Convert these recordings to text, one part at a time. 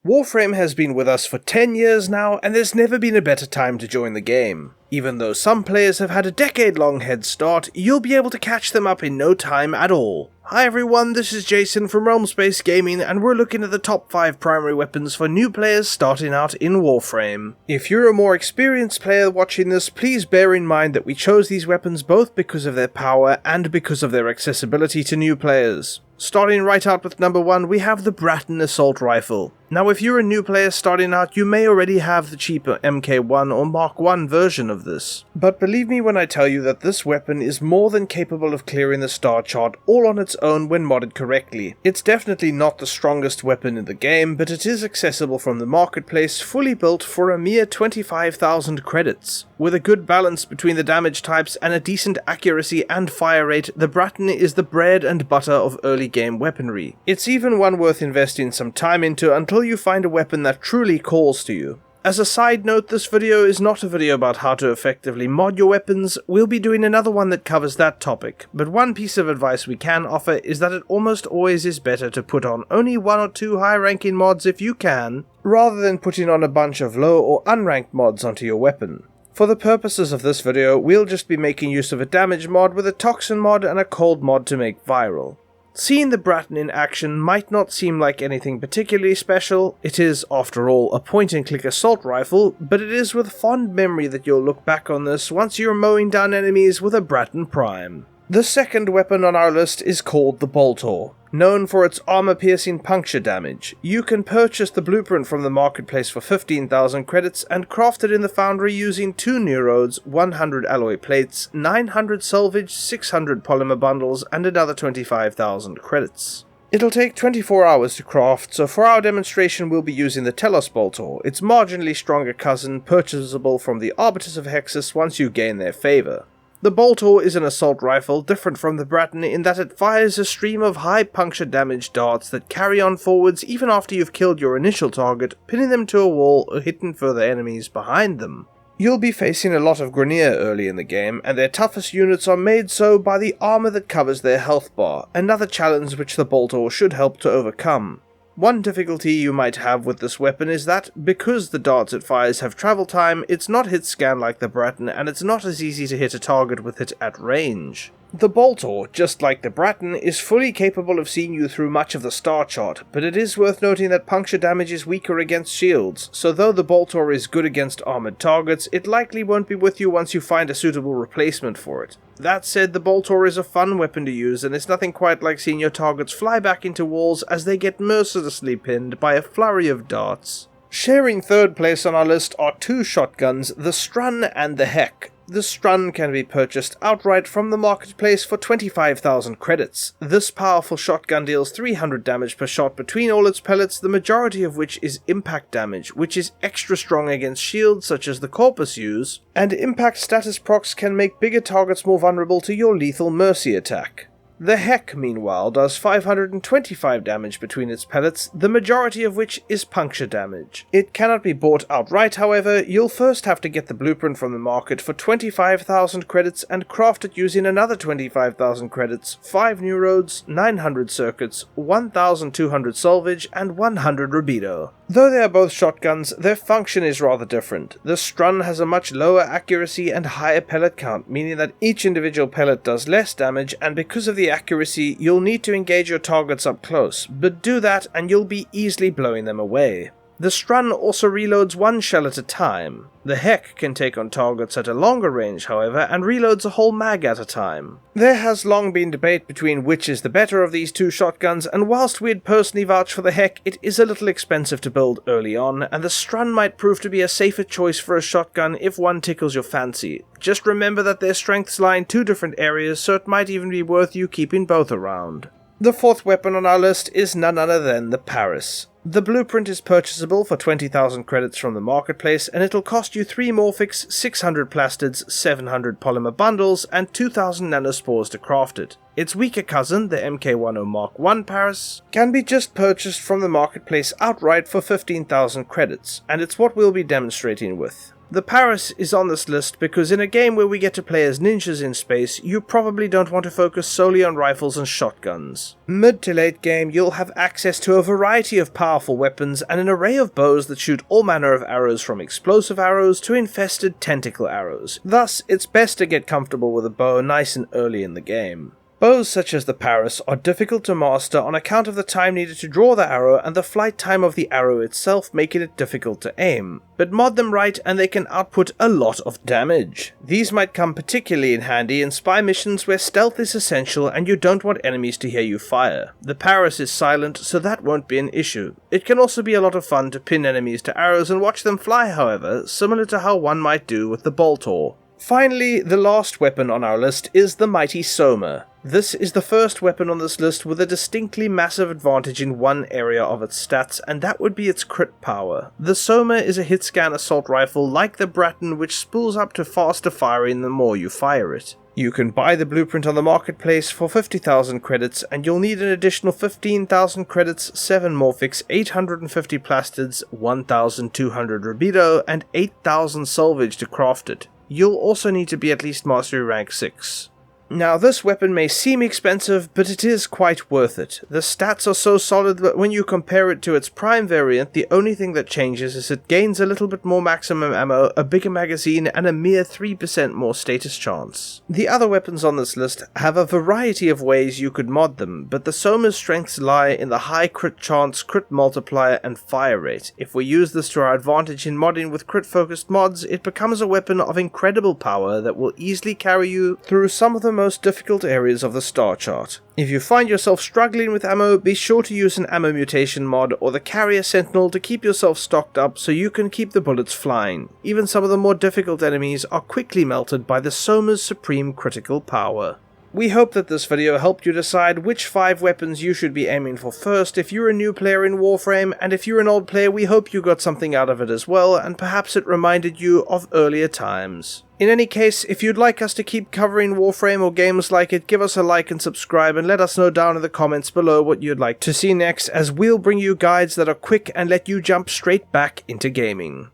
Warframe has been with us for 10 years now, and there's never been a better time to join the game. Even though some players have had a decade-long head start, you'll be able to catch them up in no time at all. Hi everyone, this is Jason from Realm Space Gaming, and we're looking at the top 5 primary weapons for new players starting out in Warframe. If you're a more experienced player watching this, please bear in mind that we chose these weapons both because of their power and because of their accessibility to new players. Starting right out with number 1, we have the Bratton Assault Rifle. Now if you're a new player starting out, you may already have the cheaper MK1 or Mark 1 version of this. But believe me when I tell you that this weapon is more than capable of clearing the star chart all on its own when modded correctly. It's definitely not the strongest weapon in the game, but it is accessible from the marketplace, fully built for a mere 25,000 credits. With a good balance between the damage types and a decent accuracy and fire rate, the Bratton is the bread and butter of early game weaponry. It's even one worth investing some time into until you find a weapon that truly calls to you. As a side note, this video is not a video about how to effectively mod your weapons. We'll be doing another one that covers that topic, but one piece of advice we can offer is that it almost always is better to put on only 1 or 2 high-ranking mods if you can, rather than putting on a bunch of low or unranked mods onto your weapon. For the purposes of this video, we'll just be making use of a damage mod with a toxin mod and a cold mod to make viral. Seeing the Bratton in action might not seem like anything particularly special. It is, after all, a point-and-click assault rifle, but it is with fond memory that you'll look back on this once you're mowing down enemies with a Bratton Prime. The second weapon on our list is called the Boltor. Known for its armor-piercing puncture damage, you can purchase the blueprint from the marketplace for 15,000 credits and craft it in the foundry using 2 neurodes, 100 alloy plates, 900 salvage, 600 polymer bundles, and another 25,000 credits. It'll take 24 hours to craft, so for our demonstration we'll be using the Telos Boltor, its marginally stronger cousin, purchasable from the Arbiters of Hexus once you gain their favor. The Boltor is an assault rifle different from the Bratton in that it fires a stream of high puncture damage darts that carry on forwards even after you've killed your initial target, pinning them to a wall or hitting further enemies behind them. You'll be facing a lot of Grineer early in the game, and their toughest units are made so by the armor that covers their health bar, another challenge which the Boltor should help to overcome. One difficulty you might have with this weapon is that, because the darts it fires have travel time, it's not hit scan like the Bratton, and it's not as easy to hit a target with it at range. The Boltor, just like the Bratton, is fully capable of seeing you through much of the star chart, but it is worth noting that puncture damage is weaker against shields, so though the Boltor is good against armored targets, it likely won't be with you once you find a suitable replacement for it. That said, the Boltor is a fun weapon to use, and it's nothing quite like seeing your targets fly back into walls as they get mercilessly pinned by a flurry of darts. Sharing third place on our list are 2 shotguns, the Strun and the Heck. The Strun can be purchased outright from the marketplace for 25,000 credits. This powerful shotgun deals 300 damage per shot between all its pellets, the majority of which is impact damage, which is extra strong against shields such as the Corpus use, and impact status procs can make bigger targets more vulnerable to your lethal mercy attack. The Heck, meanwhile, does 525 damage between its pellets, the majority of which is puncture damage. It cannot be bought outright, however. You'll first have to get the blueprint from the market for 25,000 credits and craft it using another 25,000 credits, 5 neurodes, 900 circuits, 1,200 salvage, and 100 rubido. Though they are both shotguns, their function is rather different. The Strun has a much lower accuracy and higher pellet count, meaning that each individual pellet does less damage, and because of the accuracy, you'll need to engage your targets up close, but do that and you'll be easily blowing them away. The Strun also reloads 1 shell at a time. The Heck can take on targets at a longer range, however, and reloads a whole mag at a time. There has long been debate between which is the better of these 2 shotguns, and whilst we'd personally vouch for the Heck, it is a little expensive to build early on, and the Strun might prove to be a safer choice for a shotgun if one tickles your fancy. Just remember that their strengths lie in 2 different areas, so it might even be worth you keeping both around. The fourth weapon on our list is none other than the Paris. The blueprint is purchasable for 20,000 credits from the marketplace, and it'll cost you 3 Morphics, 600 Plastids, 700 polymer bundles, and 2,000 nanospores to craft it. Its weaker cousin, the MK10 Mark 1 Paris, can be just purchased from the marketplace outright for 15,000 credits, and it's what we'll be demonstrating with. The Paris is on this list because in a game where we get to play as ninjas in space, you probably don't want to focus solely on rifles and shotguns. Mid to late game, you'll have access to a variety of powerful weapons and an array of bows that shoot all manner of arrows, from explosive arrows to infested tentacle arrows. Thus, it's best to get comfortable with a bow nice and early in the game. Bows such as the Paris are difficult to master on account of the time needed to draw the arrow and the flight time of the arrow itself, making it difficult to aim. But mod them right and they can output a lot of damage. These might come particularly in handy in spy missions where stealth is essential and you don't want enemies to hear you fire. The Paris is silent, so that won't be an issue. It can also be a lot of fun to pin enemies to arrows and watch them fly, however, similar to how one might do with the Boltor. Finally, the last weapon on our list is the mighty Soma. This is the first weapon on this list with a distinctly massive advantage in one area of its stats, and that would be its crit power. The Soma is a hit-scan assault rifle like the Bratton, which spools up to faster firing the more you fire it. You can buy the blueprint on the marketplace for 50,000 credits, and you'll need an additional 15,000 credits, 7 Morphics, 850 plastids, 1,200 Rubido, and 8,000 salvage to craft it. You'll also need to be at least Mastery Rank 6. Now, this weapon may seem expensive, but it is quite worth it. The stats are so solid that when you compare it to its prime variant, the only thing that changes is it gains a little bit more maximum ammo, a bigger magazine, and a mere 3% more status chance. The other weapons on this list have a variety of ways you could mod them, but the Soma's strengths lie in the high crit chance, crit multiplier, and fire rate. If we use this to our advantage in modding with crit-focused mods, it becomes a weapon of incredible power that will easily carry you through some of the most difficult areas of the star chart. If you find yourself struggling with ammo, be sure to use an ammo mutation mod or the Carrier Sentinel to keep yourself stocked up so you can keep the bullets flying. Even some of the more difficult enemies are quickly melted by the Soma's supreme critical power. We hope that this video helped you decide which 5 weapons you should be aiming for first if you're a new player in Warframe, and if you're an old player, we hope you got something out of it as well, and perhaps it reminded you of earlier times. In any case, if you'd like us to keep covering Warframe or games like it, give us a like and subscribe, and let us know down in the comments below what you'd like to see next, as we'll bring you guides that are quick and let you jump straight back into gaming.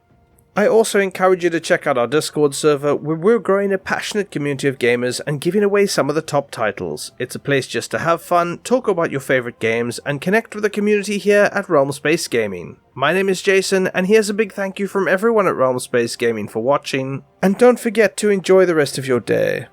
I also encourage you to check out our Discord server, where we're growing a passionate community of gamers and giving away some of the top titles. It's a place just to have fun, talk about your favorite games, and connect with the community here at Realm Space Gaming. My name is Jason, and here's a big thank you from everyone at Realm Space Gaming for watching, and don't forget to enjoy the rest of your day.